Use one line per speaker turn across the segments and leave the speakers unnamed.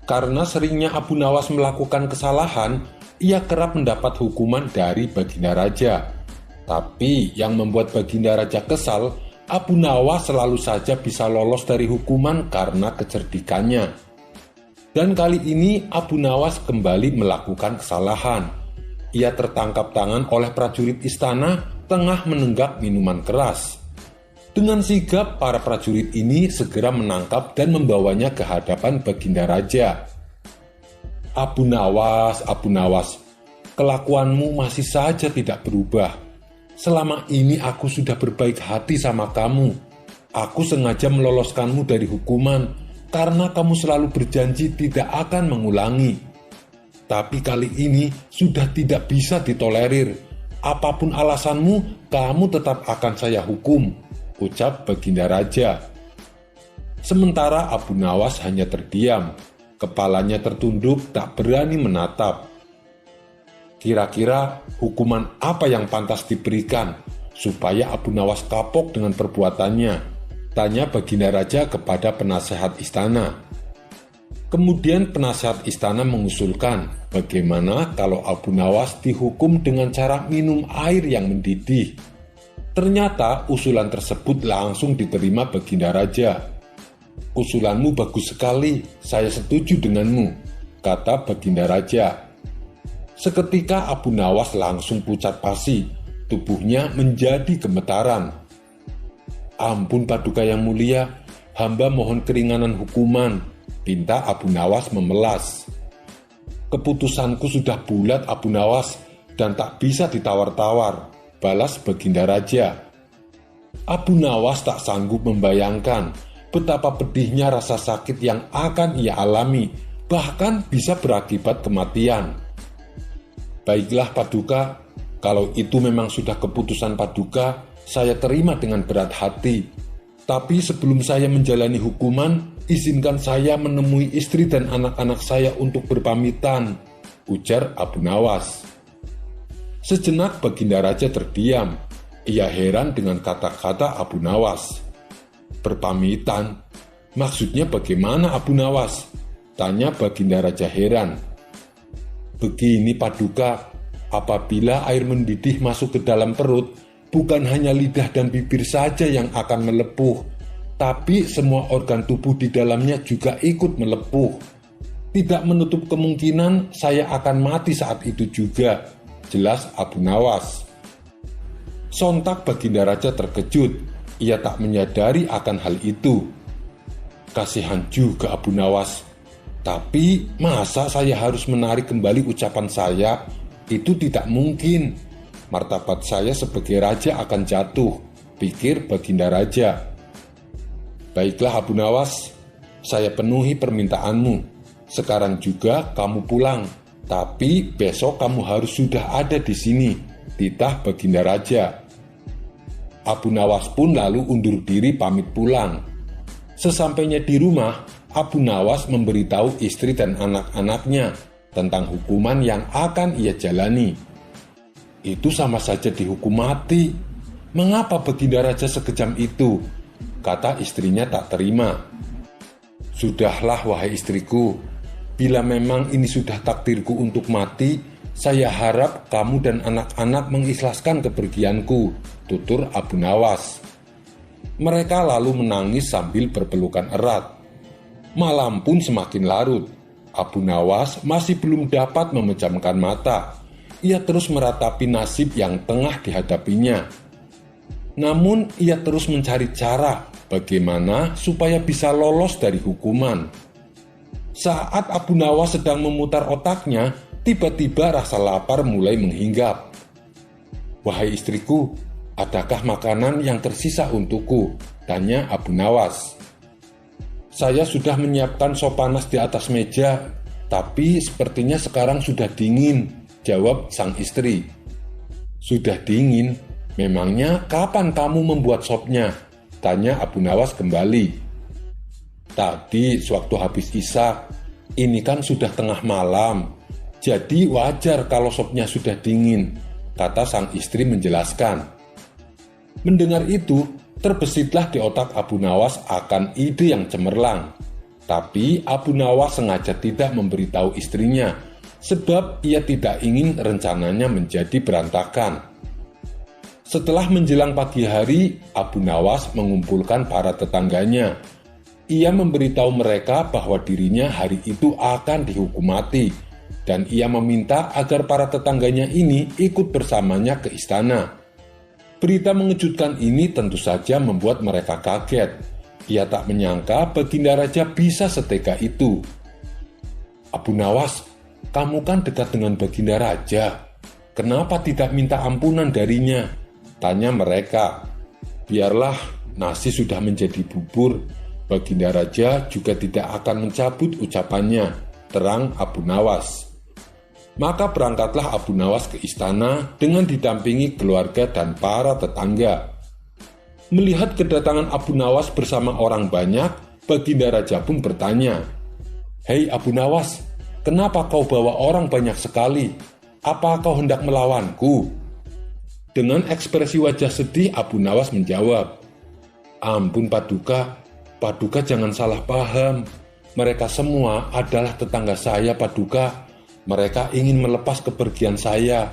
Karena seringnya Abu Nawas melakukan kesalahan, ia kerap mendapat hukuman dari Baginda Raja. Tapi yang membuat Baginda Raja kesal, Abu Nawas selalu saja bisa lolos dari hukuman karena kecerdikannya. Dan kali ini Abu Nawas kembali melakukan kesalahan. Ia tertangkap tangan oleh prajurit istana tengah menenggak minuman keras. Dengan sigap, para prajurit ini segera menangkap dan membawanya ke hadapan Baginda Raja. Abu Nawas, kelakuanmu masih saja tidak berubah. Selama ini aku sudah berbaik hati sama kamu. Aku sengaja meloloskanmu dari hukuman karena kamu selalu berjanji tidak akan mengulangi. Tapi kali ini sudah tidak bisa ditolerir. Apapun alasanmu, kamu tetap akan saya hukum, ucap Baginda Raja. Sementara Abu Nawas hanya terdiam, kepalanya tertunduk tak berani menatap. Kira-kira hukuman apa yang pantas diberikan supaya Abu Nawas kapok dengan perbuatannya? Tanya Baginda Raja kepada penasehat istana. Kemudian penasehat istana mengusulkan bagaimana kalau Abu Nawas dihukum dengan cara minum air yang mendidih. Ternyata usulan tersebut langsung diterima Baginda Raja. Usulanmu bagus sekali, saya setuju denganmu, kata Baginda Raja. Seketika Abu Nawas langsung pucat pasi, tubuhnya menjadi gemetaran. Ampun Paduka yang mulia, hamba mohon keringanan hukuman, pinta Abu Nawas memelas. Keputusanku sudah bulat Abu Nawas dan tak bisa ditawar-tawar, balas Baginda Raja. Abu Nawas tak sanggup membayangkan betapa pedihnya rasa sakit yang akan ia alami, bahkan bisa berakibat kematian. Baiklah Paduka, kalau itu memang sudah keputusan Paduka, saya terima dengan berat hati. Tapi sebelum saya menjalani hukuman, izinkan saya menemui istri dan anak-anak saya untuk berpamitan, ujar Abu Nawas. Sejenak Baginda Raja terdiam. Ia heran dengan kata-kata Abu Nawas. Berpamitan? Maksudnya bagaimana Abu Nawas? Tanya Baginda Raja heran. Begini Paduka, apabila air mendidih masuk ke dalam perut, bukan hanya lidah dan bibir saja yang akan melepuh, tapi semua organ tubuh di dalamnya juga ikut melepuh. Tidak menutup kemungkinan saya akan mati saat itu juga, jelas Abu Nawas. Sontak Baginda Raja terkejut, ia tak menyadari akan hal itu. Kasihan juga Abu Nawas. Tapi masa saya harus menarik kembali ucapan saya? Itu tidak mungkin. Martabat saya sebagai raja akan jatuh, pikir Baginda Raja. Baiklah Abu Nawas, saya penuhi permintaanmu. Sekarang juga kamu pulang, tapi besok kamu harus sudah ada di sini, titah Baginda Raja. Abu Nawas pun lalu undur diri pamit pulang. Sesampainya di rumah, Abu Nawas memberitahu istri dan anak-anaknya tentang hukuman yang akan ia jalani. Itu sama saja dihukum mati. Mengapa Baginda Raja sekejam itu? Kata istrinya tak terima. Sudahlah wahai istriku, bila memang ini sudah takdirku untuk mati, saya harap kamu dan anak-anak mengikhlaskan kepergianku, tutur Abu Nawas. Mereka lalu menangis sambil berpelukan erat. Malam pun semakin larut. Abu Nawas masih belum dapat memejamkan mata. Ia terus meratapi nasib yang tengah dihadapinya. Namun ia terus mencari cara bagaimana supaya bisa lolos dari hukuman. Saat Abu Nawas sedang memutar otaknya, tiba-tiba rasa lapar mulai menghinggap. Wahai istriku, adakah makanan yang tersisa untukku? Tanya Abu Nawas. Saya sudah menyiapkan sop panas di atas meja, tapi sepertinya sekarang sudah dingin, jawab sang istri. Sudah dingin? Memangnya kapan kamu membuat sopnya? Tanya Abu Nawas kembali. Tadi sewaktu habis isya, ini kan sudah tengah malam, jadi wajar kalau sopnya sudah dingin, kata sang istri menjelaskan. Mendengar itu, terbesitlah di otak Abu Nawas akan ide yang cemerlang. Tapi Abu Nawas sengaja tidak memberitahu istrinya, sebab ia tidak ingin rencananya menjadi berantakan. Setelah menjelang pagi hari, Abu Nawas mengumpulkan para tetangganya. Ia memberitahu mereka bahwa dirinya hari itu akan dihukum mati, dan ia meminta agar para tetangganya ini ikut bersamanya ke istana. Berita mengejutkan ini tentu saja membuat mereka kaget. Ia tak menyangka Baginda Raja bisa setega itu. "Abu Nawas, kamu kan dekat dengan Baginda Raja. Kenapa tidak minta ampunan darinya?" tanya mereka. "Biarlah, nasi sudah menjadi bubur. Baginda Raja juga tidak akan mencabut ucapannya," terang Abu Nawas. Maka berangkatlah Abu Nawas ke istana dengan didampingi keluarga dan para tetangga. Melihat kedatangan Abu Nawas bersama orang banyak, Baginda Raja pun bertanya, "Hei Abu Nawas, kenapa kau bawa orang banyak sekali? Apa kau hendak melawanku?" Dengan ekspresi wajah sedih, Abu Nawas menjawab, "Ampun Paduka, Paduka jangan salah paham. Mereka semua adalah tetangga saya Paduka. Mereka ingin melepas kepergian saya."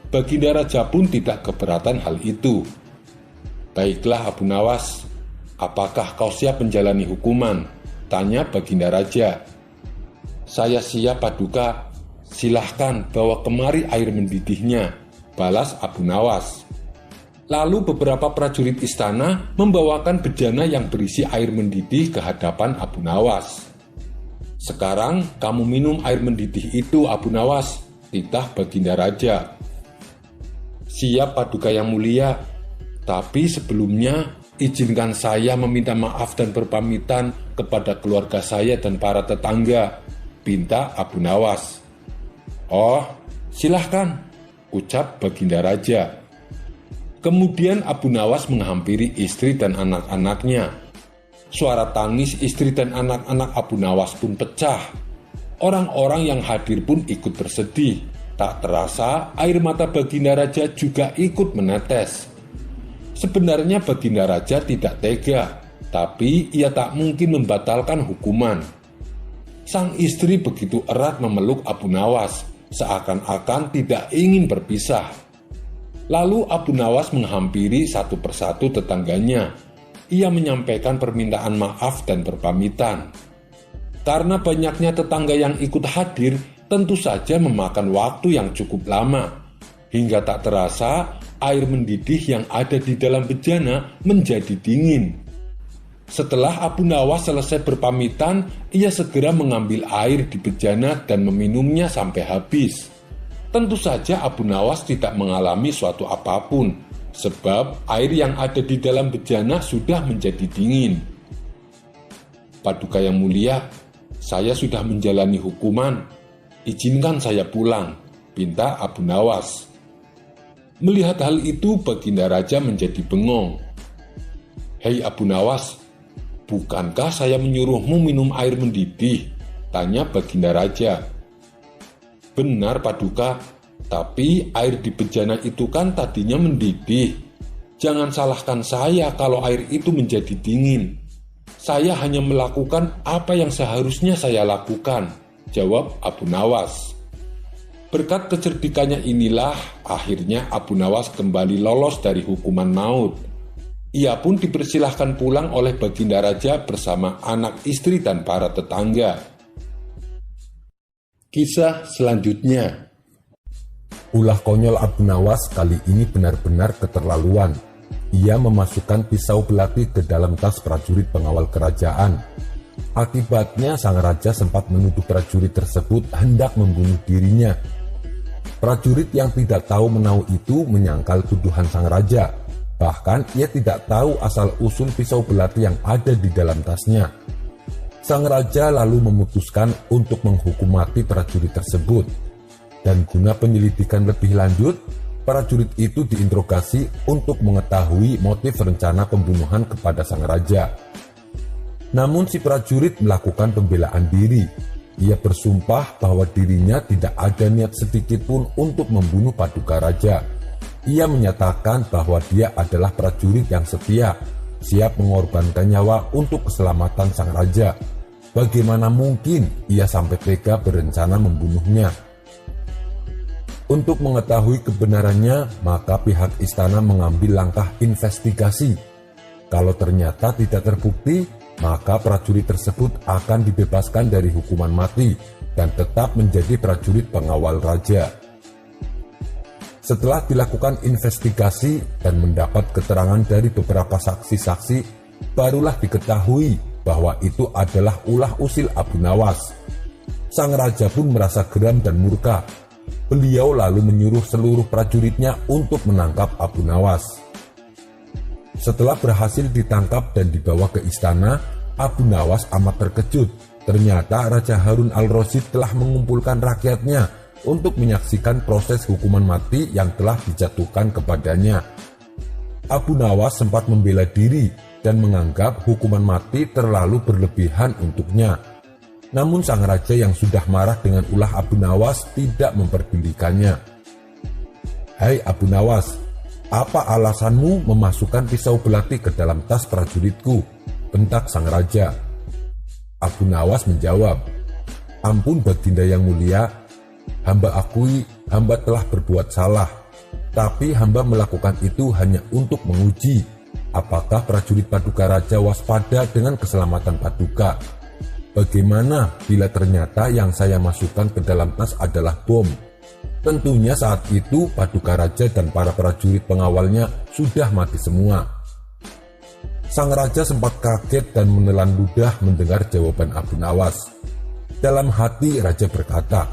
Baginda Raja pun tidak keberatan hal itu. "Baiklah Abu Nawas, apakah kau siap menjalani hukuman?" tanya Baginda Raja. "Saya siap Paduka, silahkan bawa kemari air mendidihnya," balas Abu Nawas. Lalu beberapa prajurit istana membawakan bejana yang berisi air mendidih ke hadapan Abu Nawas. "Sekarang kamu minum air mendidih itu Abu Nawas," titah Baginda Raja. "Siap Paduka yang mulia, tapi sebelumnya izinkan saya meminta maaf dan berpamitan kepada keluarga saya dan para tetangga," pinta Abu Nawas. "Oh, silahkan," ucap Baginda Raja. Kemudian Abu Nawas menghampiri istri dan anak-anaknya. Suara tangis istri dan anak-anak Abu Nawas pun pecah. Orang-orang yang hadir pun ikut bersedih. Tak terasa air mata Baginda Raja juga ikut menetes. Sebenarnya Baginda Raja tidak tega, tapi ia tak mungkin membatalkan hukuman. Sang istri begitu erat memeluk Abu Nawas, seakan-akan tidak ingin berpisah. Lalu Abu Nawas menghampiri satu persatu tetangganya. Ia menyampaikan permintaan maaf dan berpamitan. Karena banyaknya tetangga yang ikut hadir, tentu saja memakan waktu yang cukup lama. Hingga tak terasa, air mendidih yang ada di dalam bejana menjadi dingin. Setelah Abu Nawas selesai berpamitan, ia segera mengambil air di bejana dan meminumnya sampai habis. Tentu saja Abu Nawas tidak mengalami suatu apapun, sebab air yang ada di dalam bejana sudah menjadi dingin. "Paduka yang mulia, saya sudah menjalani hukuman. Izinkan saya pulang," pinta Abu Nawas. Melihat hal itu, Baginda Raja menjadi bengong. "Hei Abu Nawas, bukankah saya menyuruhmu minum air mendidih?" tanya Baginda Raja. "Benar Paduka, tapi air di bejana itu kan tadinya mendidih. Jangan salahkan saya kalau air itu menjadi dingin. Saya hanya melakukan apa yang seharusnya saya lakukan," jawab Abu Nawas. Berkat kecerdikannya inilah akhirnya Abu Nawas kembali lolos dari hukuman maut. Ia pun dipersilahkan pulang oleh Baginda Raja bersama anak istri dan para tetangga. Kisah selanjutnya.
Ulah konyol Abu Nawas kali ini benar-benar keterlaluan. Ia memasukkan pisau belati ke dalam tas prajurit pengawal kerajaan. Akibatnya sang raja sempat menuduh prajurit tersebut hendak membunuh dirinya. Prajurit yang tidak tahu menahu itu menyangkal tuduhan sang raja. Bahkan ia tidak tahu asal-usul pisau belati yang ada di dalam tasnya. Sang raja lalu memutuskan untuk menghukum mati prajurit tersebut. Dan guna penyelidikan lebih lanjut, prajurit itu diinterogasi untuk mengetahui motif rencana pembunuhan kepada sang raja. Namun si prajurit melakukan pembelaan diri. Ia bersumpah bahwa dirinya tidak ada niat sedikit pun untuk membunuh Paduka Raja. Ia menyatakan bahwa dia adalah prajurit yang setia, siap mengorbankan nyawa untuk keselamatan sang raja. Bagaimana mungkin ia sampai tega berencana membunuhnya? Untuk mengetahui kebenarannya, maka pihak istana mengambil langkah investigasi. Kalau ternyata tidak terbukti, maka prajurit tersebut akan dibebaskan dari hukuman mati dan tetap menjadi prajurit pengawal raja. Setelah dilakukan investigasi dan mendapat keterangan dari beberapa saksi-saksi, barulah diketahui bahwa itu adalah ulah usil Abu Nawas. Sang raja pun merasa geram dan murka. Beliau lalu menyuruh seluruh prajuritnya untuk menangkap Abu Nawas. Setelah berhasil ditangkap dan dibawa ke istana, Abu Nawas amat terkejut. Ternyata Raja Harun al-Rasyid telah mengumpulkan rakyatnya untuk menyaksikan proses hukuman mati yang telah dijatuhkan kepadanya. Abu Nawas sempat membela diri dan menganggap hukuman mati terlalu berlebihan untuknya. Namun sang raja yang sudah marah dengan ulah Abu Nawas tidak memperdulikannya. "Hai Abu Nawas, apa alasanmu memasukkan pisau belati ke dalam tas prajuritku?" bentak sang raja. Abu Nawas menjawab, "Ampun Baginda yang mulia, hamba akui hamba telah berbuat salah, tapi hamba melakukan itu hanya untuk menguji apakah prajurit Paduka Raja waspada dengan keselamatan Paduka. Bagaimana bila ternyata yang saya masukkan ke dalam tas adalah bom? Tentunya saat itu Paduka Raja dan para prajurit pengawalnya sudah mati semua." Sang raja sempat kaget dan menelan ludah mendengar jawaban Abu Nawas. Dalam hati raja berkata,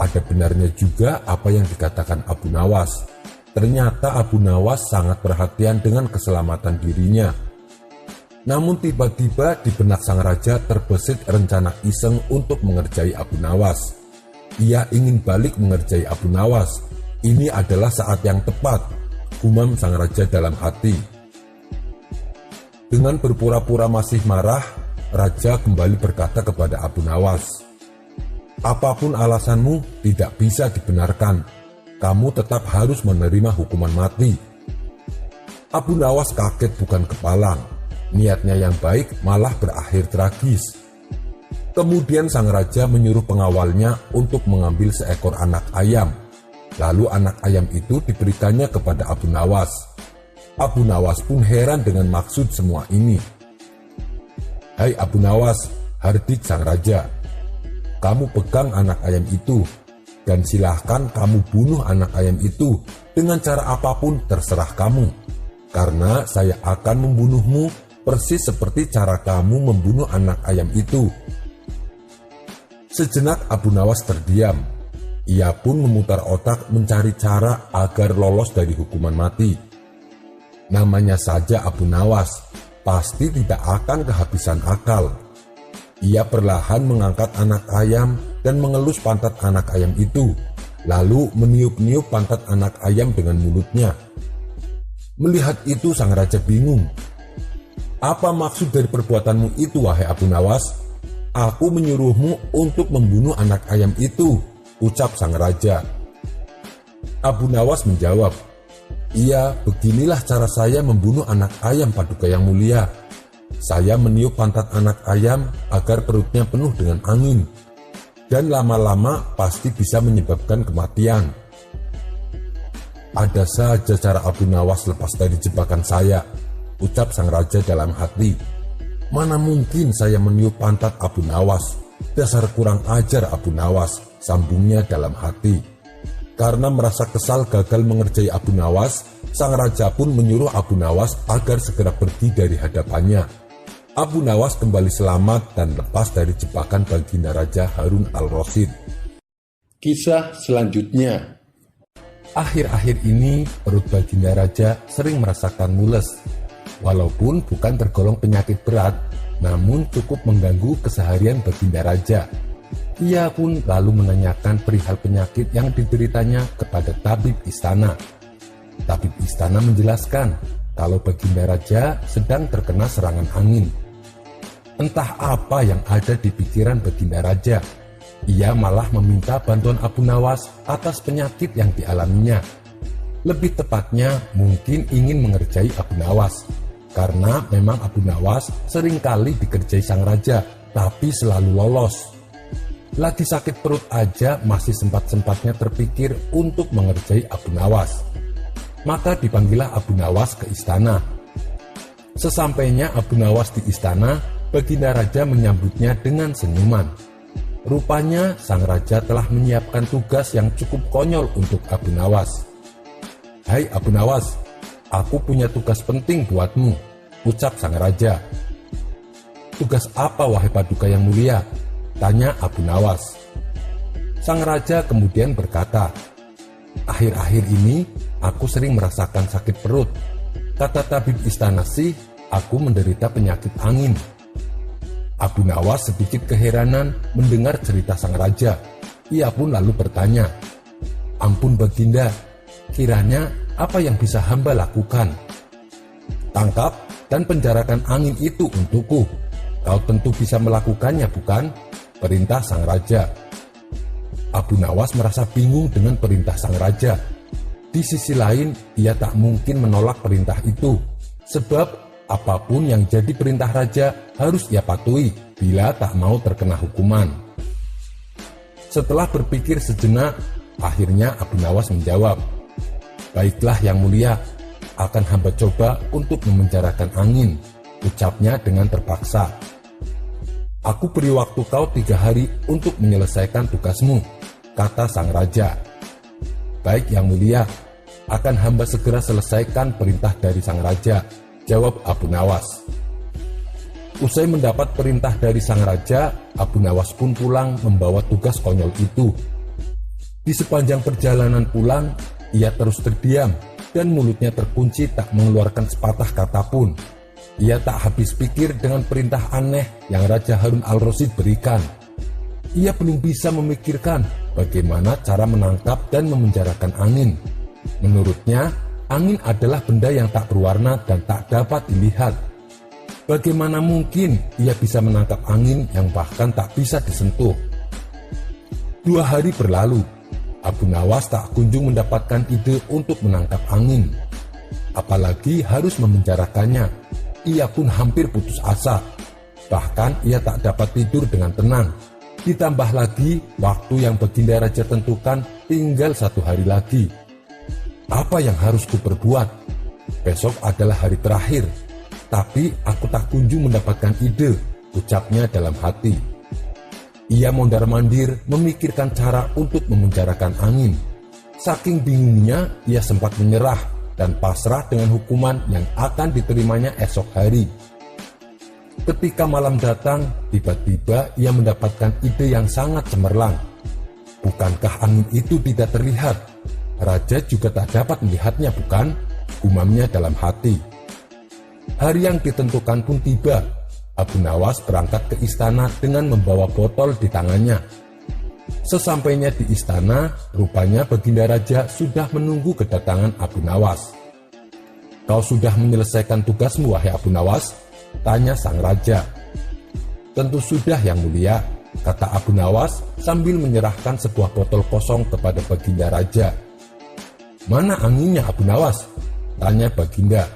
ada benarnya juga apa yang dikatakan Abu Nawas. Ternyata Abu Nawas sangat perhatian dengan keselamatan dirinya. Namun tiba-tiba di benak sang raja terbesit rencana iseng untuk mengerjai Abu Nawas. Ia ingin balik mengerjai Abu Nawas. Ini adalah saat yang tepat, gumam sang raja dalam hati. Dengan berpura-pura masih marah, raja kembali berkata kepada Abu Nawas, "Apapun alasanmu tidak bisa dibenarkan. Kamu tetap harus menerima hukuman mati." Abu Nawas kaget bukan kepalang. Niatnya yang baik malah berakhir tragis. Kemudian sang raja menyuruh pengawalnya untuk mengambil seekor anak ayam. Lalu anak ayam itu diberikannya kepada Abu Nawas. Abu Nawas pun heran dengan maksud semua ini. "Hai Abu Nawas," hardik sang raja, "kamu pegang anak ayam itu, dan silahkan kamu bunuh anak ayam itu dengan cara apapun terserah kamu. Karena saya akan membunuhmu persis seperti cara kamu membunuh anak ayam itu." Sejenak Abu Nawas terdiam. Ia pun memutar otak mencari cara agar lolos dari hukuman mati. Namanya saja Abu Nawas, pasti tidak akan kehabisan akal. Ia perlahan mengangkat anak ayam dan mengelus pantat anak ayam itu, lalu meniup-niup pantat anak ayam dengan mulutnya. Melihat itu sang raja bingung. "Apa maksud dari perbuatanmu itu, wahai Abu Nawas?" "Aku menyuruhmu untuk membunuh anak ayam itu," ucap sang raja. Abu Nawas menjawab, "Iya, beginilah cara saya membunuh anak ayam Paduka yang mulia. Saya meniup pantat anak ayam agar perutnya penuh dengan angin, dan lama-lama pasti bisa menyebabkan kematian." "Ada saja cara Abu Nawas lepas dari jebakan saya," ucap sang raja dalam hati. "Mana mungkin saya meniup pantat Abu Nawas? Dasar kurang ajar Abu Nawas," sambungnya dalam hati. Karena merasa kesal gagal mengerjai Abu Nawas, sang raja pun menyuruh Abu Nawas agar segera pergi dari hadapannya. Abu Nawas kembali selamat dan lepas dari jebakan Baginda Raja Harun al-Rasyid.
Kisah selanjutnya.
Akhir-akhir ini perut Baginda Raja sering merasakan mules. Walaupun bukan tergolong penyakit berat, namun cukup mengganggu keseharian Baginda Raja. Ia pun lalu menanyakan perihal penyakit yang dideritanya kepada tabib istana. Tabib istana menjelaskan kalau Baginda Raja sedang terkena serangan angin. Entah apa yang ada di pikiran Baginda Raja, ia malah meminta bantuan Abu Nawas atas penyakit yang dialaminya. Lebih tepatnya mungkin ingin mengerjai Abu Nawas, karena memang Abu Nawas seringkali dikerjai sang raja, tapi selalu lolos. Lagi sakit perut aja masih sempat-sempatnya terpikir untuk mengerjai Abu Nawas. Maka dipanggillah Abu Nawas ke istana. Sesampainya Abu Nawas di istana, Baginda Raja menyambutnya dengan senyuman. Rupanya sang raja telah menyiapkan tugas yang cukup konyol untuk Abu Nawas. "Hai Abu Nawas, aku punya tugas penting buatmu," ucap sang raja. "Tugas apa wahai Paduka yang mulia?" tanya Abu Nawas. Sang raja kemudian berkata, "Akhir-akhir ini aku sering merasakan sakit perut. Kata tabib istana sih, aku menderita penyakit angin." Abu Nawas sedikit keheranan mendengar cerita sang raja. Ia pun lalu bertanya, "Ampun Baginda, kiranya apa yang bisa hamba lakukan?" "Tangkap dan penjarakan angin itu untukku. Kau tentu bisa melakukannya, bukan?" perintah sang raja. Abu Nawas merasa bingung dengan perintah sang raja. Di sisi lain, ia tak mungkin menolak perintah itu, sebab apapun yang jadi perintah raja harus ia patuhi bila tak mau terkena hukuman. Setelah berpikir sejenak, akhirnya Abu Nawas menjawab, "Baiklah yang mulia, akan hamba coba untuk memenjarakan angin," ucapnya dengan terpaksa. "Aku beri waktu kau 3 hari untuk menyelesaikan tugasmu," kata sang raja. "Baik yang mulia, akan hamba segera selesaikan perintah dari sang raja," jawab Abu Nawas. Usai mendapat perintah dari sang raja, Abu Nawas pun pulang membawa tugas konyol itu. Di sepanjang perjalanan pulang, ia terus terdiam dan mulutnya terkunci tak mengeluarkan sepatah kata pun. Ia tak habis pikir dengan perintah aneh yang Raja Harun al-Rasyid berikan. Ia belum bisa memikirkan bagaimana cara menangkap dan memenjarakan angin. Menurutnya, angin adalah benda yang tak berwarna dan tak dapat dilihat. Bagaimana mungkin ia bisa menangkap angin yang bahkan tak bisa disentuh? 2 hari berlalu, Abu Nawas tak kunjung mendapatkan ide untuk menangkap angin. Apalagi harus memenjarakannya. Ia pun hampir putus asa. Bahkan ia tak dapat tidur dengan tenang. Ditambah lagi, waktu yang Baginda Raja tentukan tinggal 1 hari lagi. Apa yang harus kuperbuat? Besok adalah hari terakhir. Tapi aku tak kunjung mendapatkan ide, ucapnya dalam hati. Ia mondar-mandir memikirkan cara untuk memenjarakan angin. Saking bingungnya, ia sempat menyerah dan pasrah dengan hukuman yang akan diterimanya esok hari. Ketika malam datang, tiba-tiba ia mendapatkan ide yang sangat cemerlang. Bukankah angin itu tidak terlihat? Raja juga tak dapat melihatnya, bukan? Gumamnya dalam hati. Hari yang ditentukan pun tiba. Abu Nawas berangkat ke istana dengan membawa botol di tangannya. Sesampainya di istana, rupanya Baginda Raja sudah menunggu kedatangan Abu Nawas. "Kau sudah menyelesaikan tugasmu, wahai Abu Nawas?" tanya sang raja. "Tentu sudah yang mulia," kata Abu Nawas sambil menyerahkan sebuah botol kosong kepada Baginda Raja. "Mana anginnya Abu Nawas?" tanya Baginda.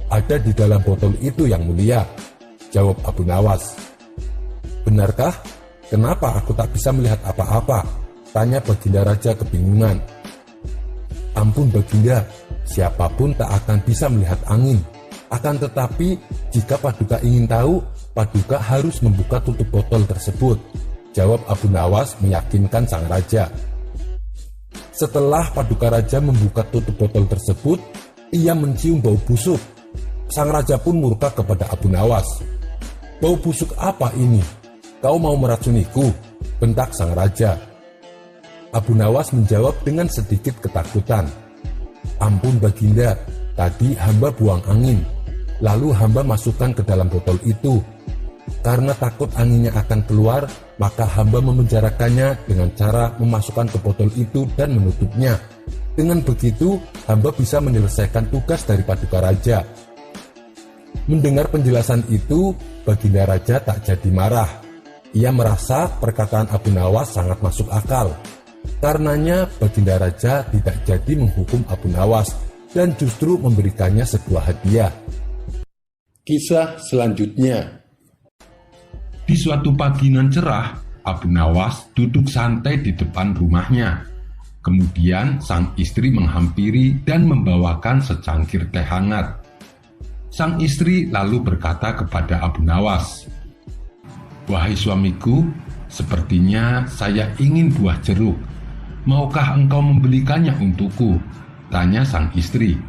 "Ada di dalam botol itu yang mulia," jawab Abu Nawas. "Benarkah? Kenapa aku tak bisa melihat apa-apa?" tanya Baginda Raja kebingungan. "Ampun Baginda, siapapun tak akan bisa melihat angin. Akan tetapi, jika Paduka ingin tahu, Paduka harus membuka tutup botol tersebut," jawab Abu Nawas meyakinkan sang raja. Setelah Paduka Raja membuka tutup botol tersebut, ia mencium bau busuk. Sang raja pun murka kepada Abu Nawas. "Bau busuk apa ini? Kau mau meracuniku?" bentak sang raja. Abu Nawas menjawab dengan sedikit ketakutan. "Ampun Baginda, tadi hamba buang angin, lalu hamba masukkan ke dalam botol itu. Karena takut anginnya akan keluar, maka hamba memenjarakannya dengan cara memasukkan ke botol itu dan menutupnya. Dengan begitu, hamba bisa menyelesaikan tugas dari Paduka Raja." Mendengar penjelasan itu, Baginda Raja tak jadi marah. Ia merasa perkataan Abu Nawas sangat masuk akal. Karenanya Baginda Raja tidak jadi menghukum Abu Nawas dan justru memberikannya sebuah hadiah.
Kisah selanjutnya. Di suatu pagi nan cerah, Abu Nawas duduk santai di depan rumahnya. Kemudian sang istri menghampiri dan membawakan secangkir teh hangat. Sang istri lalu berkata kepada Abu Nawas, "Wahai suamiku, sepertinya saya ingin buah jeruk. Maukah engkau membelikannya untukku?" tanya sang istri.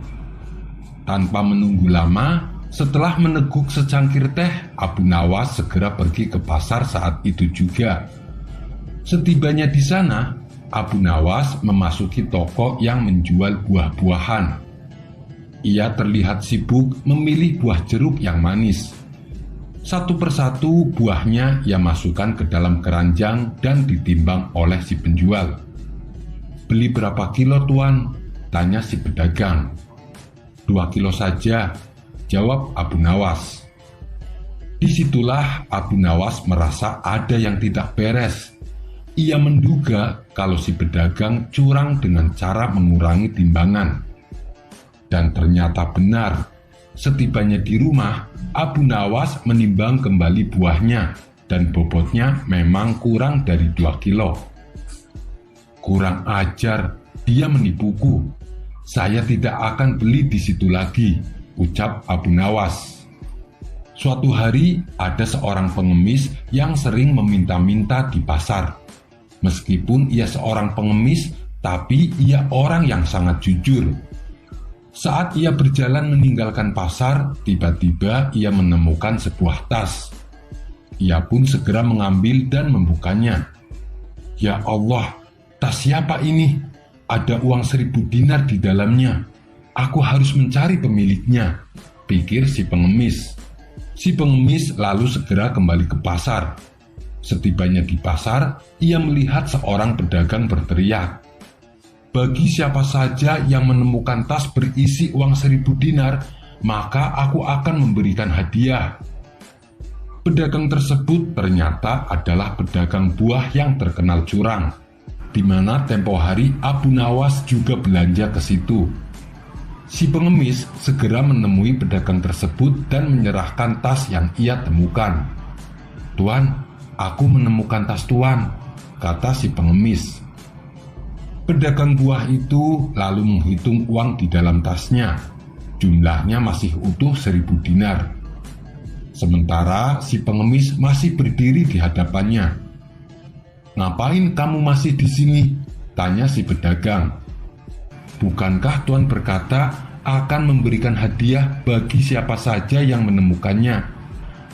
Tanpa menunggu lama, setelah meneguk secangkir teh, Abu Nawas segera pergi ke pasar saat itu juga. Setibanya di sana, Abu Nawas memasuki toko yang menjual buah-buahan. Ia terlihat sibuk memilih buah jeruk yang manis. Satu persatu buahnya ia masukkan ke dalam keranjang dan ditimbang oleh si penjual. "Beli berapa kilo, Tuan?" tanya si pedagang. "2 kilo saja," jawab Abu Nawas. Disitulah Abu Nawas merasa ada yang tidak beres. Ia menduga kalau si pedagang curang dengan cara mengurangi timbangan. Dan ternyata benar. Setibanya di rumah, Abu Nawas menimbang kembali buahnya dan bobotnya memang kurang dari 2 kilo. "Kurang ajar, dia menipuku. Saya tidak akan beli di situ lagi," ucap Abu Nawas. Suatu hari ada seorang pengemis yang sering meminta-minta di pasar. Meskipun ia seorang pengemis, tapi ia orang yang sangat jujur. Saat ia berjalan meninggalkan pasar, tiba-tiba ia menemukan sebuah tas. Ia pun segera mengambil dan membukanya. "Ya Allah, tas siapa ini? Ada uang 1000 dinar di dalamnya. Aku harus mencari pemiliknya," pikir si pengemis. Si pengemis lalu segera kembali ke pasar. Setibanya di pasar, ia melihat seorang pedagang berteriak, "Bagi siapa saja yang menemukan tas berisi uang 1000 dinar, maka aku akan memberikan hadiah." Pedagang tersebut ternyata adalah pedagang buah yang terkenal curang, di mana tempo hari Abu Nawas juga belanja ke situ. Si pengemis segera menemui pedagang tersebut dan menyerahkan tas yang ia temukan. "Tuan, aku menemukan tas Tuan," kata si pengemis. Pedagang buah itu lalu menghitung uang di dalam tasnya. Jumlahnya masih utuh 1000 dinar. Sementara si pengemis masih berdiri di hadapannya. "Ngapain kamu masih di sini?" tanya si pedagang. "Bukankah Tuan berkata akan memberikan hadiah bagi siapa saja yang menemukannya?"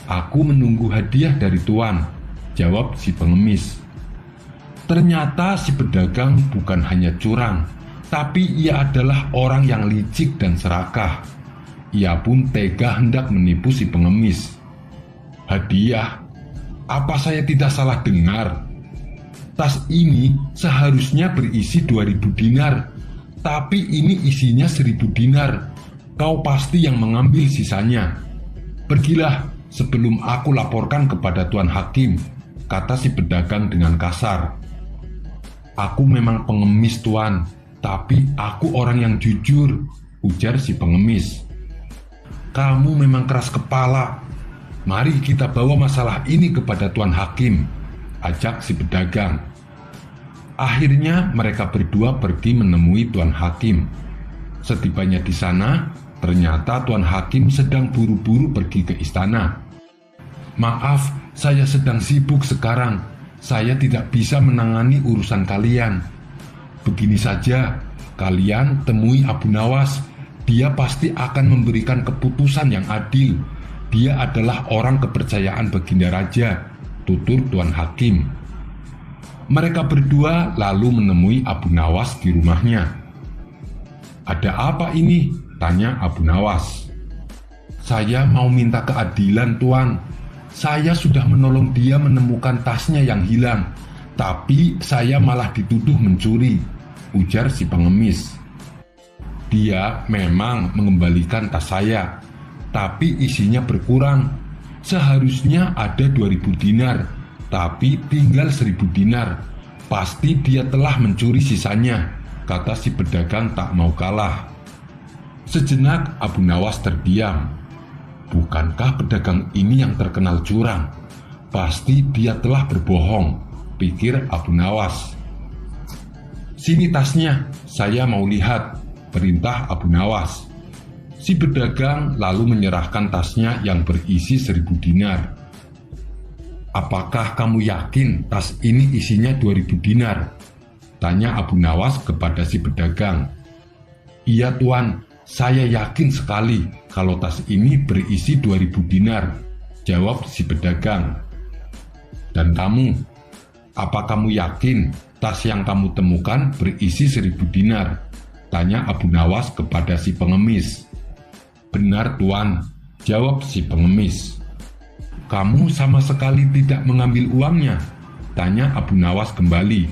"Aku menunggu hadiah dari Tuan," jawab si pengemis. Ternyata si pedagang bukan hanya curang, tapi ia adalah orang yang licik dan serakah. Ia pun tega hendak menipu si pengemis. "Hadiah? Apa saya tidak salah dengar? Tas ini seharusnya berisi 2000 dinar, tapi ini isinya 1000 dinar. Kau pasti yang mengambil sisanya. Pergilah sebelum aku laporkan kepada Tuan Hakim," kata si pedagang dengan kasar. "Aku memang pengemis, Tuan, tapi aku orang yang jujur," ujar si pengemis. "Kamu memang keras kepala. Mari kita bawa masalah ini kepada Tuan Hakim," ajak si pedagang. Akhirnya mereka berdua pergi menemui Tuan Hakim. Setibanya di sana, ternyata Tuan Hakim sedang buru-buru pergi ke istana. "Maaf, saya sedang sibuk sekarang. Saya tidak bisa menangani urusan kalian. Begini saja, kalian temui Abu Nawas. Dia pasti akan memberikan keputusan yang adil. Dia adalah orang kepercayaan Baginda Raja," tutur Tuan Hakim. Mereka berdua lalu menemui Abu Nawas di rumahnya. "Ada apa ini?" tanya Abu Nawas. "Saya mau minta keadilan, Tuan. Saya sudah menolong dia menemukan tasnya yang hilang, tapi saya malah dituduh mencuri," ujar si pengemis. "Dia memang mengembalikan tas saya, tapi isinya berkurang. Seharusnya ada 2000 dinar, tapi tinggal 1000 dinar. Pasti dia telah mencuri sisanya," kata si pedagang tak mau kalah. Sejenak Abu Nawas terdiam. Bukankah pedagang ini yang terkenal curang? Pasti dia telah berbohong, pikir Abu Nawas. Sini tasnya, saya mau lihat, perintah Abu Nawas. Si pedagang lalu menyerahkan tasnya yang berisi 1.000 dinar. Apakah kamu yakin tas ini isinya 2.000 dinar? Tanya Abu Nawas kepada si pedagang. Iya tuan, saya yakin sekali kalau tas ini berisi 2.000 dinar, jawab si pedagang. Dan kamu, apa kamu yakin tas yang kamu temukan berisi 1.000 dinar? Tanya Abu Nawas kepada si pengemis. Benar tuan, jawab si pengemis. Kamu sama sekali tidak mengambil uangnya? Tanya Abu Nawas kembali.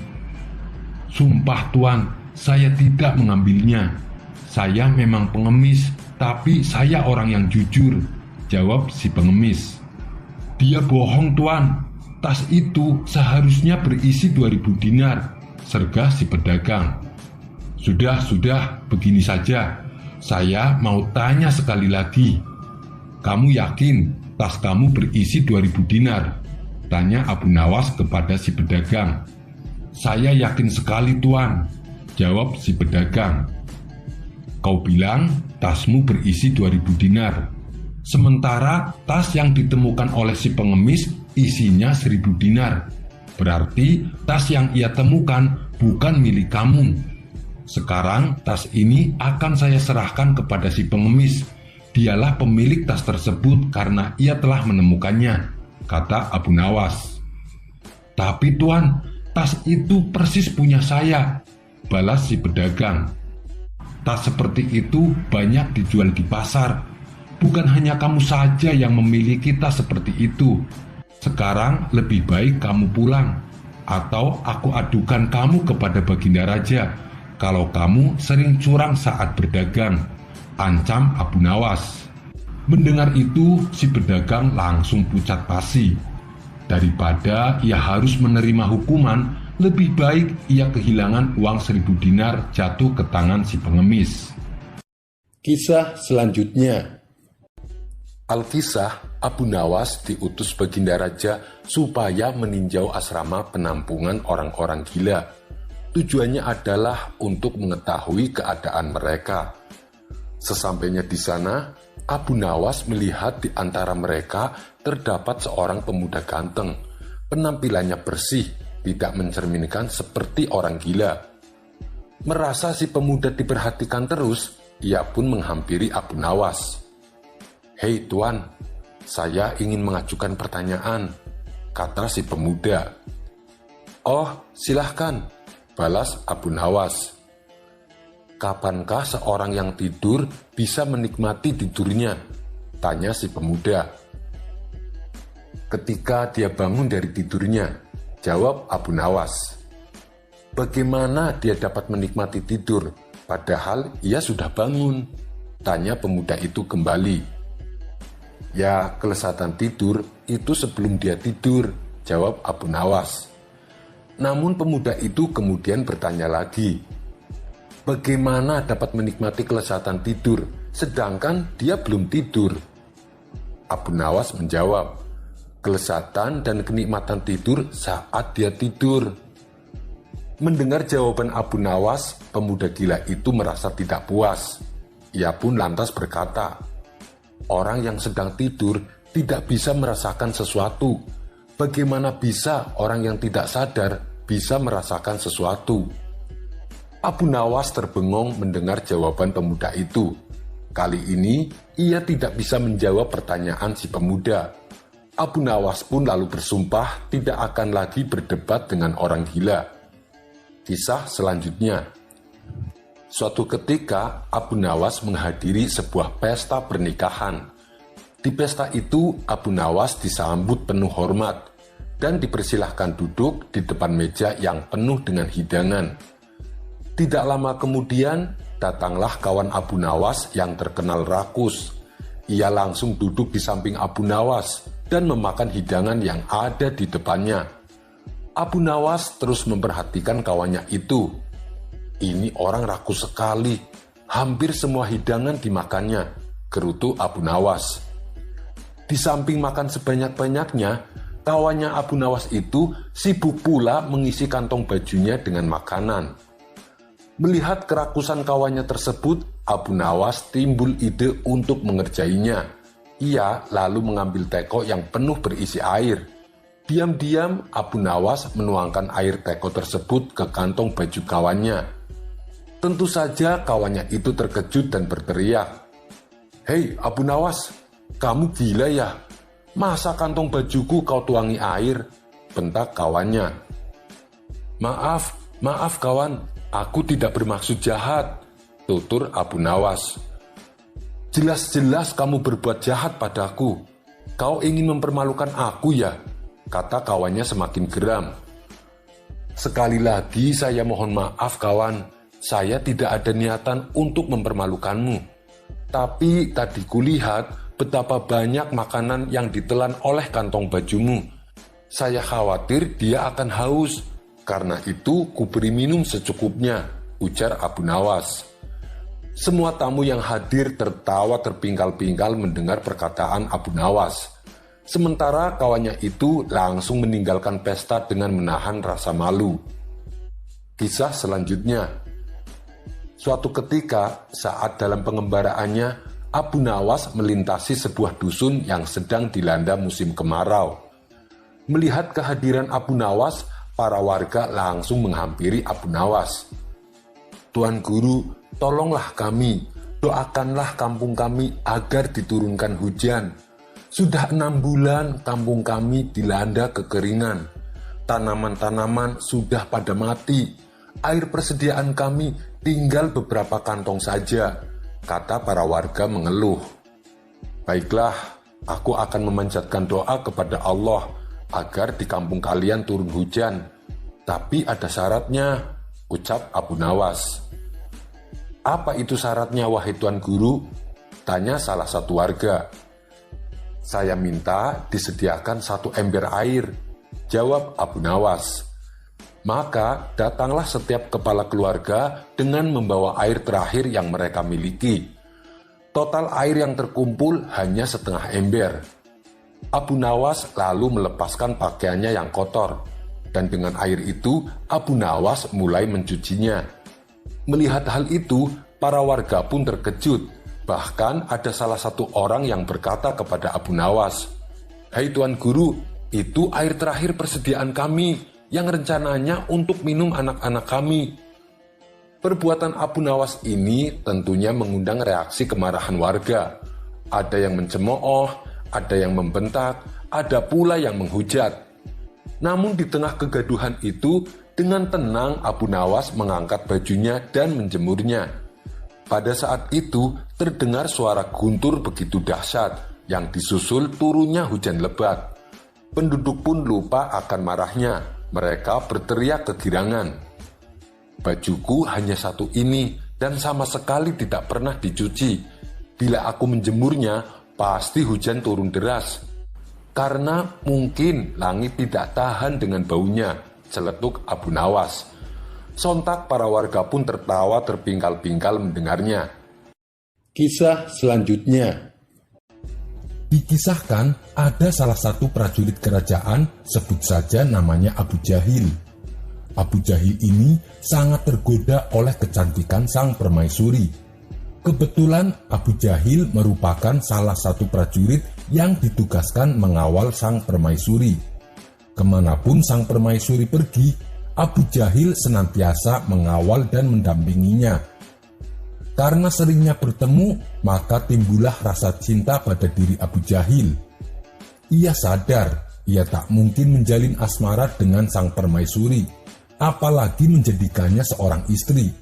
Sumpah tuan, saya tidak mengambilnya. Saya memang pengemis, tapi saya orang yang jujur, jawab si pengemis. Dia bohong tuan, tas itu seharusnya berisi 2.000 dinar, sergah si pedagang. Sudah, begini saja. Saya mau tanya sekali lagi. Kamu yakin tas kamu berisi 2.000 dinar? Tanya Abu Nawas kepada si pedagang. Saya yakin sekali tuan, jawab si pedagang. Kau bilang tasmu berisi 2.000 dinar. Sementara tas yang ditemukan oleh si pengemis isinya 1.000 dinar. Berarti tas yang ia temukan bukan milik kamu. Sekarang tas ini akan saya serahkan kepada si pengemis. Dialah pemilik tas tersebut karena ia telah menemukannya, kata Abu Nawas. Tapi tuan, tas itu persis punya saya, balas si pedagang. Tas seperti itu banyak dijual di pasar. Bukan hanya kamu saja yang memiliki tas seperti itu. Sekarang lebih baik kamu pulang, atau aku adukan kamu kepada Baginda Raja kalau kamu sering curang saat berdagang, ancam Abu Nawas. Mendengar itu, si pedagang langsung pucat pasi. Daripada ia harus menerima hukuman, lebih baik ia kehilangan uang 1.000 dinar jatuh ke tangan si pengemis. Kisah selanjutnya. Alkisah, Abu Nawas diutus Baginda Raja supaya meninjau asrama penampungan orang-orang gila. Tujuannya adalah untuk mengetahui keadaan mereka. Sesampainya di sana, Abu Nawas melihat di antara mereka terdapat seorang pemuda ganteng. Penampilannya bersih, tidak mencerminkan seperti orang gila. Merasa si pemuda diperhatikan terus, ia pun menghampiri Abu Nawas. Hei tuan, saya ingin mengajukan pertanyaan, kata si pemuda. Oh, silahkan, balas Abu Nawas. Kapankah seorang yang tidur bisa menikmati tidurnya? Tanya si pemuda. Ketika dia bangun dari tidurnya, jawab Abu Nawas. Bagaimana dia dapat menikmati tidur, padahal ia sudah bangun? Tanya pemuda itu kembali. Ya, kelezatan tidur itu sebelum dia tidur, jawab Abu Nawas. Namun pemuda itu kemudian bertanya lagi. Bagaimana dapat menikmati kelezatan tidur, sedangkan dia belum tidur? Abu Nawas menjawab, kelezatan dan kenikmatan tidur saat dia tidur. Mendengar jawaban Abu Nawas, pemuda gila itu merasa tidak puas. Ia pun lantas berkata, orang yang sedang tidur tidak bisa merasakan sesuatu. Bagaimana bisa orang yang tidak sadar bisa merasakan sesuatu? Abu Nawas terbengong mendengar jawaban pemuda itu. Kali ini, ia tidak bisa menjawab pertanyaan si pemuda. Abu Nawas pun lalu bersumpah tidak akan lagi berdebat dengan orang gila. Kisah selanjutnya. Suatu ketika, Abu Nawas menghadiri sebuah pesta pernikahan. Di pesta itu, Abu Nawas disambut penuh hormat dan dipersilahkan duduk di depan meja yang penuh dengan hidangan. Tidak lama kemudian, datanglah kawan Abu Nawas yang terkenal rakus. Ia langsung duduk di samping Abu Nawas dan memakan hidangan yang ada di depannya. Abu Nawas terus memperhatikan kawannya itu. Ini orang rakus sekali, hampir semua hidangan dimakannya, gerutu Abu Nawas. Di samping makan sebanyak-banyaknya, kawannya Abu Nawas itu sibuk pula mengisi kantong bajunya dengan makanan. Melihat kerakusan kawannya tersebut, Abu Nawas timbul ide untuk mengerjainya. Ia lalu mengambil teko yang penuh berisi air. Diam-diam Abu Nawas menuangkan air teko tersebut ke kantong baju kawannya. Tentu saja kawannya itu terkejut dan berteriak, "Hei Abu Nawas, kamu gila ya? Masa kantong bajuku kau tuangi air?" bentak kawannya. Maaf kawan, aku tidak bermaksud jahat," tutur Abu Nawas. "Jelas-jelas kamu berbuat jahat padaku. Kau ingin mempermalukan aku ya?" kata kawannya semakin geram. "Sekali lagi saya mohon maaf kawan, saya tidak ada niatan untuk mempermalukanmu. Tapi tadi kulihat betapa banyak makanan yang ditelan oleh kantong bajumu. Saya khawatir dia akan haus, karena itu kuberi minum secukupnya," ujar Abu Nawas. Semua tamu yang hadir tertawa terpingkal-pingkal mendengar perkataan Abu Nawas. Sementara kawannya itu langsung meninggalkan pesta dengan menahan rasa malu. Kisah selanjutnya. Suatu ketika, saat dalam pengembaraannya, Abu Nawas melintasi sebuah dusun yang sedang dilanda musim kemarau. Melihat kehadiran Abu Nawas, para warga langsung menghampiri Abu Nawas. "Tuan Guru, tolonglah kami, doakanlah kampung kami agar diturunkan hujan. Sudah 6 bulan kampung kami dilanda kekeringan. Tanaman-tanaman sudah pada mati. Air persediaan kami tinggal beberapa kantong saja," kata para warga mengeluh. "Baiklah, aku akan memanjatkan doa kepada Allah agar di kampung kalian turun hujan. Tapi ada syaratnya," ucap Abu Nawas. "Apa itu syaratnya wahai Tuan Guru?" tanya salah satu warga. "Saya minta disediakan 1 ember air," jawab Abu Nawas. Maka datanglah setiap kepala keluarga dengan membawa air terakhir yang mereka miliki. Total air yang terkumpul hanya setengah ember. Abu Nawas lalu melepaskan pakaiannya yang kotor, dan dengan air itu Abu Nawas mulai mencucinya. Melihat hal itu, para warga pun terkejut. Bahkan ada salah satu orang yang berkata kepada Abu Nawas, "Hai Tuan Guru, itu air terakhir persediaan kami yang rencananya untuk minum anak-anak kami." Perbuatan Abu Nawas ini tentunya mengundang reaksi kemarahan warga. Ada yang mencemooh, ada yang membentak, ada pula yang menghujat. Namun di tengah kegaduhan itu, dengan tenang Abu Nawas mengangkat bajunya dan menjemurnya. Pada saat itu terdengar suara guntur begitu dahsyat yang disusul turunnya hujan lebat. Penduduk pun lupa akan marahnya. Mereka berteriak kegirangan, "Bajuku hanya 1 ini dan sama sekali tidak pernah dicuci. Bila aku menjemurnya, pasti hujan turun deras. Karena mungkin langit tidak tahan dengan baunya," celetuk Abu Nawas. Sontak para warga pun tertawa terpingkal-pingkal mendengarnya. Kisah selanjutnya.
Dikisahkan ada salah satu prajurit kerajaan, sebut saja namanya Abu Jahil. Abu Jahil ini sangat tergoda oleh kecantikan sang permaisuri. Kebetulan Abu Jahil merupakan salah satu prajurit yang ditugaskan mengawal sang permaisuri. Kemanapun sang permaisuri pergi, Abu Jahil senantiasa mengawal dan mendampinginya. Karena seringnya bertemu, maka timbullah rasa cinta pada diri Abu Jahil. Ia sadar ia tak mungkin menjalin asmara dengan sang permaisuri, apalagi menjadikannya seorang istri.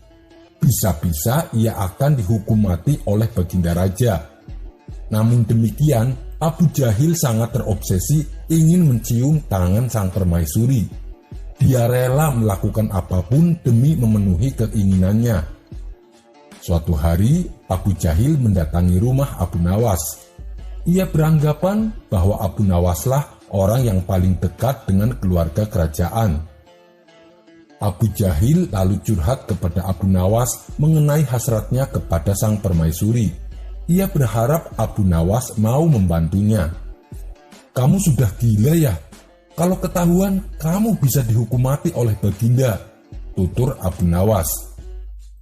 Bisa-bisa ia akan dihukum mati oleh Baginda Raja. Namun demikian, Abu Jahil sangat terobsesi ingin mencium tangan sang permaisuri. Dia rela melakukan apapun demi memenuhi keinginannya. Suatu hari, Abu Jahil mendatangi rumah Abu Nawas. Ia beranggapan bahwa Abu Nawaslah orang yang paling dekat dengan keluarga kerajaan. Abu Jahil lalu curhat kepada Abu Nawas mengenai hasratnya kepada sang permaisuri. Ia berharap Abu Nawas mau membantunya. "Kamu sudah gila ya? Kalau ketahuan, kamu bisa dihukum mati oleh Baginda, tutur Abu Nawas.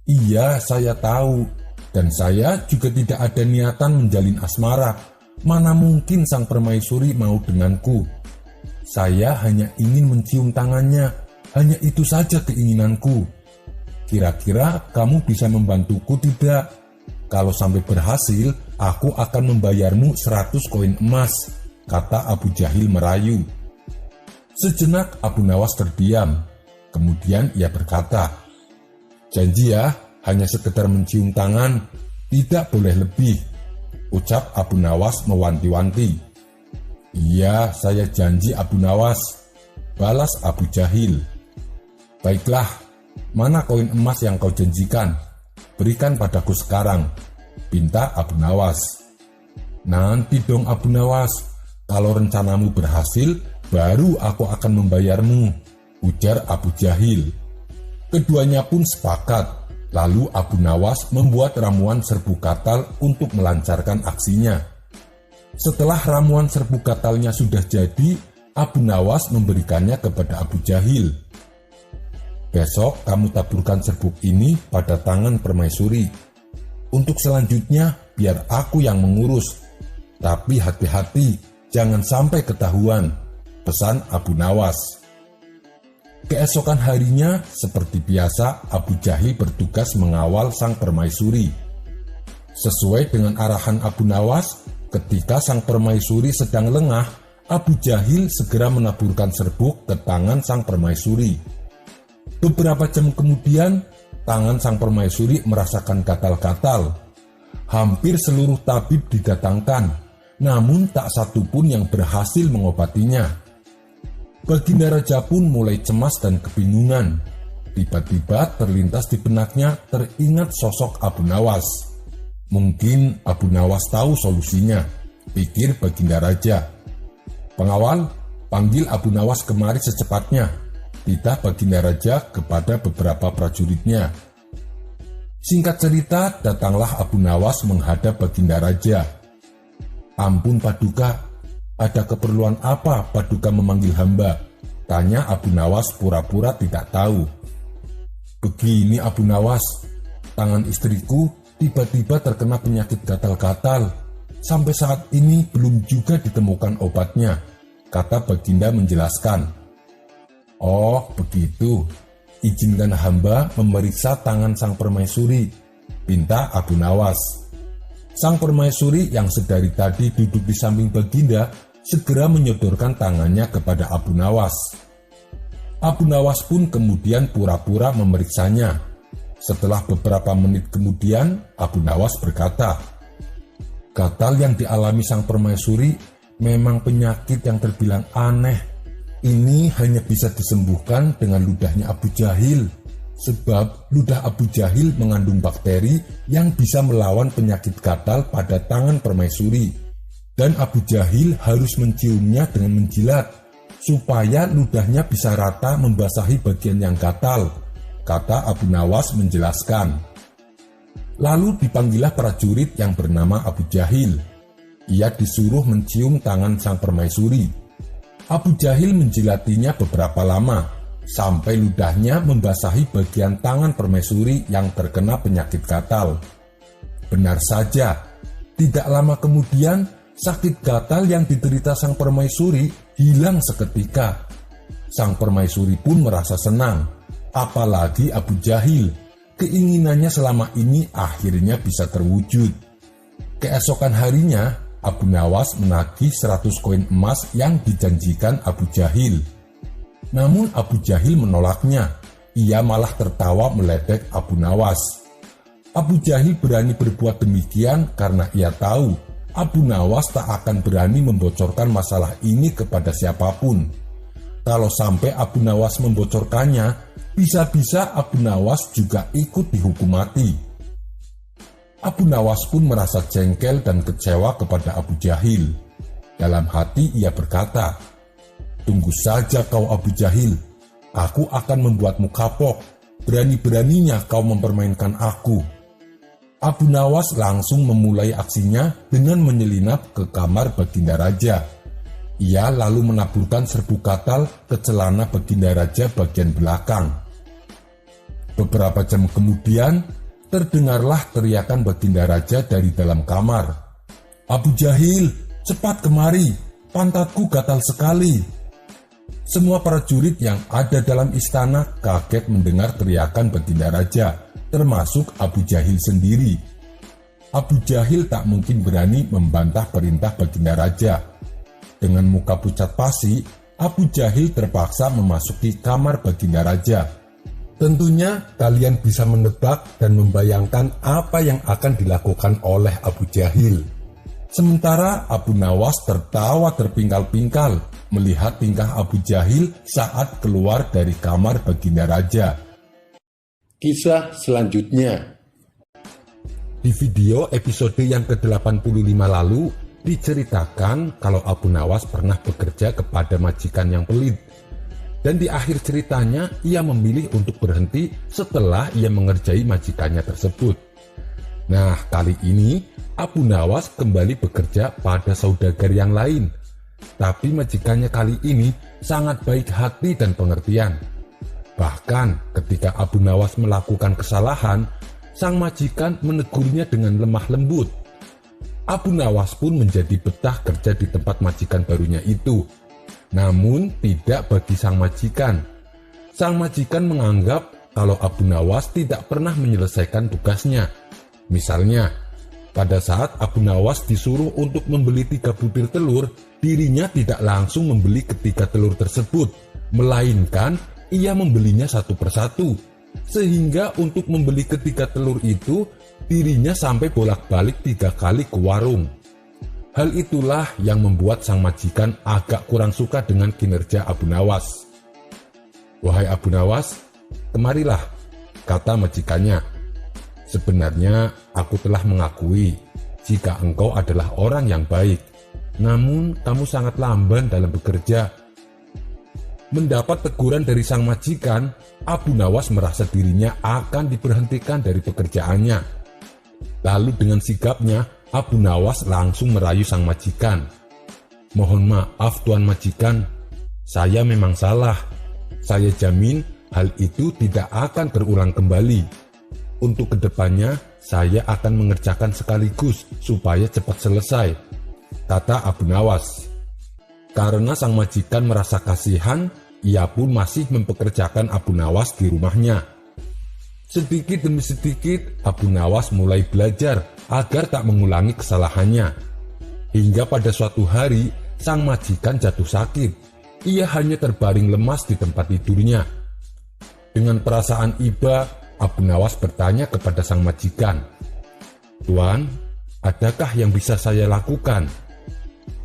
Iya, saya tahu, dan saya juga tidak ada niatan menjalin asmara. Mana mungkin sang permaisuri mau denganku. Saya hanya ingin mencium tangannya, hanya itu saja keinginanku. Kira-kira kamu bisa membantuku tidak? Kalau sampai berhasil, aku akan membayarmu 100 koin emas, kata Abu Jahil merayu. Sejenak Abu Nawas terdiam, kemudian ia berkata, janji ya, hanya sekedar mencium tangan, tidak boleh lebih, ucap Abu Nawas mewanti-wanti. Iya, saya janji Abu Nawas, balas Abu Jahil. Baiklah, mana koin emas yang kau janjikan? Berikan padaku sekarang, pinta Abu Nawas. Nanti dong Abu Nawas, kalau rencanamu berhasil, baru aku akan membayarmu, ujar Abu Jahil. Keduanya pun sepakat, lalu Abu Nawas membuat ramuan serbu katal untuk melancarkan aksinya. Setelah ramuan serbu katalnya sudah jadi, Abu Nawas memberikannya kepada Abu Jahil. Besok kamu taburkan serbuk ini pada tangan permaisuri. Untuk selanjutnya biar aku yang mengurus. Tapi hati-hati, jangan sampai ketahuan, pesan Abu Nawas. Keesokan harinya, seperti biasa, Abu Jahil bertugas mengawal sang permaisuri. Sesuai dengan arahan Abu Nawas, ketika sang permaisuri sedang lengah, Abu Jahil segera menaburkan serbuk ke tangan sang permaisuri. Beberapa jam kemudian, tangan sang permaisuri merasakan gatal-gatal. Hampir seluruh tabib didatangkan, namun tak satu pun yang berhasil mengobatinya. Baginda Raja pun mulai cemas dan kebingungan. Tiba-tiba terlintas di benaknya teringat sosok Abu Nawas. Mungkin Abu Nawas tahu solusinya, pikir Baginda Raja. Pengawal, panggil Abu Nawas kemari secepatnya, titah Baginda Raja kepada beberapa prajuritnya. Singkat cerita, datanglah Abu Nawas menghadap Baginda Raja. Ampun Paduka, ada keperluan apa Paduka memanggil hamba? Tanya Abu Nawas pura-pura tidak tahu. Begini Abu Nawas, tangan istriku tiba-tiba terkena penyakit gatal-gatal. Sampai saat ini belum juga ditemukan obatnya, kata Baginda menjelaskan. Oh begitu, izinkan hamba memeriksa tangan sang permaisuri, pinta Abu Nawas. Sang permaisuri yang sedari tadi duduk di samping Baginda segera menyodorkan tangannya kepada Abu Nawas. Abu Nawas pun kemudian pura-pura memeriksanya. Setelah beberapa menit kemudian, Abu Nawas berkata, gatal yang dialami sang permaisuri memang penyakit yang terbilang aneh. Ini hanya bisa disembuhkan dengan ludahnya Abu Jahil, sebab ludah Abu Jahil mengandung bakteri yang bisa melawan penyakit gatal pada tangan permaisuri. Dan Abu Jahil harus menciumnya dengan menjilat, supaya ludahnya bisa rata membasahi bagian yang gatal, kata Abu Nawas menjelaskan. Lalu dipanggillah prajurit yang bernama Abu Jahil. Ia disuruh mencium tangan sang permaisuri. Abu Jahil menjilatinya beberapa lama, sampai ludahnya membasahi bagian tangan permaisuri yang terkena penyakit gatal. Benar saja, tidak lama kemudian, sakit gatal yang diderita sang permaisuri hilang seketika. Sang permaisuri pun merasa senang, apalagi Abu Jahil. Keinginannya selama ini akhirnya bisa terwujud. Keesokan harinya, Abu Nawas menagih 100 koin emas yang dijanjikan Abu Jahil. Namun Abu Jahil menolaknya. Ia malah tertawa meledek Abu Nawas. Abu Jahil berani berbuat demikian karena ia tahu Abu Nawas tak akan berani membocorkan masalah ini kepada siapapun. Kalau sampai Abu Nawas membocorkannya, bisa-bisa Abu Nawas juga ikut dihukum mati. Abu Nawas pun merasa jengkel dan kecewa kepada Abu Jahil. Dalam hati ia berkata, tunggu saja kau Abu Jahil, aku akan membuatmu kapok, berani-beraninya kau mempermainkan aku. Abu Nawas langsung memulai aksinya dengan menyelinap ke kamar Baginda Raja. Ia lalu menaburkan serbuk katal ke celana Baginda Raja bagian belakang. Beberapa jam kemudian, terdengarlah teriakan Baginda Raja dari dalam kamar. "Abu Jahil, cepat kemari, pantatku gatal sekali." Semua prajurit yang ada dalam istana kaget mendengar teriakan Baginda Raja, termasuk Abu Jahil sendiri. Abu Jahil tak mungkin berani membantah perintah Baginda Raja. Dengan muka pucat pasi, Abu Jahil terpaksa memasuki kamar Baginda Raja. Tentunya kalian bisa menebak dan membayangkan apa yang akan dilakukan oleh Abu Jahil. Sementara Abu Nawas tertawa terpingkal-pingkal melihat tingkah Abu Jahil saat keluar dari kamar Baginda Raja.
Kisah selanjutnya.
Di video episode yang ke-85 lalu, diceritakan kalau Abu Nawas pernah bekerja kepada majikan yang pelit. Dan di akhir ceritanya, ia memilih untuk berhenti setelah ia mengerjai majikannya tersebut. Nah, kali ini Abu Nawas kembali bekerja pada saudagar yang lain. Tapi majikannya kali ini sangat baik hati dan pengertian. Bahkan ketika Abu Nawas melakukan kesalahan, sang majikan menegurnya dengan lemah lembut. Abu Nawas pun menjadi betah kerja di tempat majikan barunya itu. Namun tidak bagi sang majikan. Sang majikan menganggap kalau Abu Nawas tidak pernah menyelesaikan tugasnya. Misalnya, pada saat Abu Nawas disuruh untuk membeli 3 butir telur, dirinya tidak langsung membeli ketiga telur tersebut, melainkan ia membelinya satu persatu. Sehingga untuk membeli ketiga telur itu, dirinya sampai bolak-balik 3 kali ke warung. Hal itulah yang membuat sang majikan agak kurang suka dengan kinerja Abu Nawas. "Wahai Abu Nawas, kemarilah," kata majikannya. "Sebenarnya aku telah mengakui jika engkau adalah orang yang baik, namun kamu sangat lamban dalam bekerja." Mendapat teguran dari sang majikan, Abu Nawas merasa dirinya akan diberhentikan dari pekerjaannya. Lalu dengan sigapnya, Abu Nawas langsung merayu sang majikan. "Mohon maaf Tuan Majikan, saya memang salah. Saya jamin hal itu tidak akan berulang kembali. Untuk kedepannya, saya akan mengerjakan sekaligus supaya cepat selesai," kata Abu Nawas. Karena sang majikan merasa kasihan, ia pun masih mempekerjakan Abu Nawas di rumahnya. Sedikit demi sedikit, Abu Nawas mulai belajar agar tak mengulangi kesalahannya. Hingga pada suatu hari, sang majikan jatuh sakit. Ia hanya terbaring lemas di tempat tidurnya. Dengan perasaan iba, Abu Nawas bertanya kepada sang majikan, "Tuan, adakah yang bisa saya lakukan?"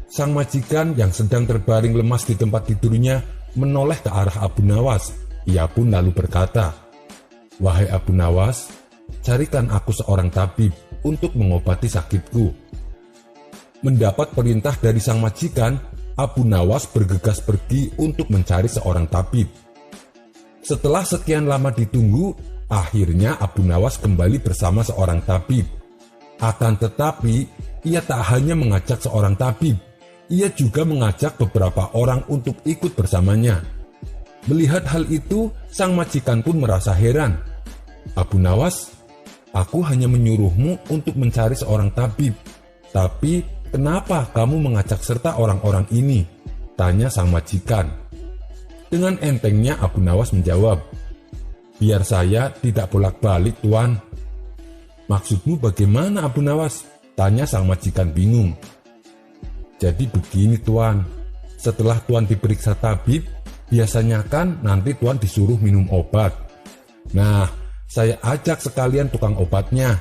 Sang majikan yang sedang terbaring lemas di tempat tidurnya menoleh ke arah Abu Nawas. Ia pun lalu berkata, "Wahai Abu Nawas, carikan aku seorang tabib untuk mengobati sakitku." Mendapat perintah dari sang majikan, Abu Nawas bergegas pergi untuk mencari seorang tabib. Setelah sekian lama ditunggu, akhirnya Abu Nawas kembali bersama seorang tabib. Akan tetapi, ia tak hanya mengajak seorang tabib, ia juga mengajak beberapa orang untuk ikut bersamanya. Melihat hal itu, sang majikan pun merasa heran. "Abu Nawas, aku hanya menyuruhmu untuk mencari seorang tabib. Tapi kenapa kamu mengajak serta orang-orang ini?" tanya sang majikan. Dengan entengnya Abu Nawas menjawab, "Biar saya tidak bolak-balik, Tuan." "Maksudmu bagaimana, Abu Nawas?" tanya sang majikan bingung. "Jadi begini, Tuan. Setelah Tuan diperiksa tabib, biasanya kan nanti Tuan disuruh minum obat. Nah, saya ajak sekalian tukang obatnya.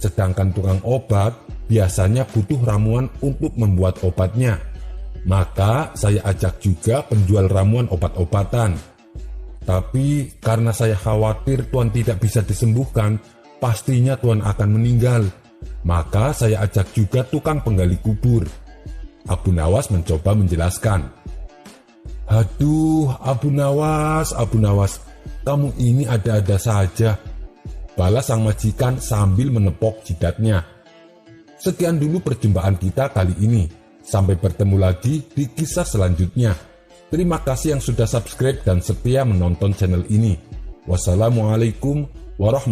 Sedangkan tukang obat biasanya butuh ramuan untuk membuat obatnya. Maka saya ajak juga penjual ramuan obat-obatan. Tapi karena saya khawatir Tuan tidak bisa disembuhkan, pastinya Tuan akan meninggal. Maka saya ajak juga tukang penggali kubur." Abu Nawas mencoba menjelaskan. "Aduh, Abu Nawas, kamu ini ada-ada saja," balas sang majikan sambil menepok jidatnya. Sekian dulu perjumpaan kita kali ini. Sampai bertemu lagi di kisah selanjutnya. Terima kasih yang sudah subscribe dan setia menonton channel ini. Wassalamualaikum warahmatullahi wabarakatuh.